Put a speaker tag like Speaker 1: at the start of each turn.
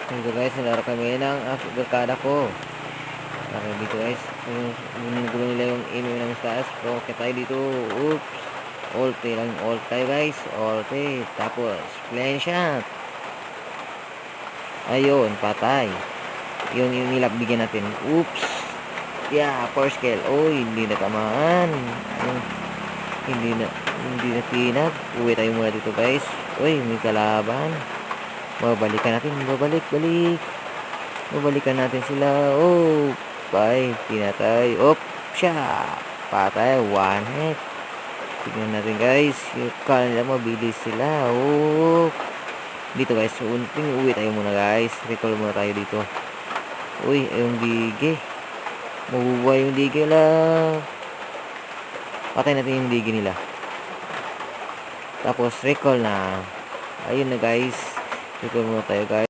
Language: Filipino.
Speaker 1: Dito guys, nalaro kami ng barkada ko. Laro dito guys. Yung gulo nila yung email namin sa taas. So, kaya tayo dito. Oops. Ulti lang. Ult tayo guys. Ulti. Tapos, plain shot. Ayun, patay. Yung nilap bigyan natin. Oops. Yeah, first kill. Oh, hindi na tamaan. Hindi na tinag. Uwi tayo muna dito guys. Uy, may kalaban. Babalikan natin. Babalikan natin sila. Oh, bye. Pinatay. Op, siya. Patay. One hit. Tignan natin guys. Yung kala nila mabilis sila. Oh. Dito guys. Uwi tayo muna guys. Recall muna tayo dito. Uy, yung digi. Mabubuhay yung digi lang. Patay natin yung digi nila. Tapos recall na. Ayun na guys. Recall muna tayo guys.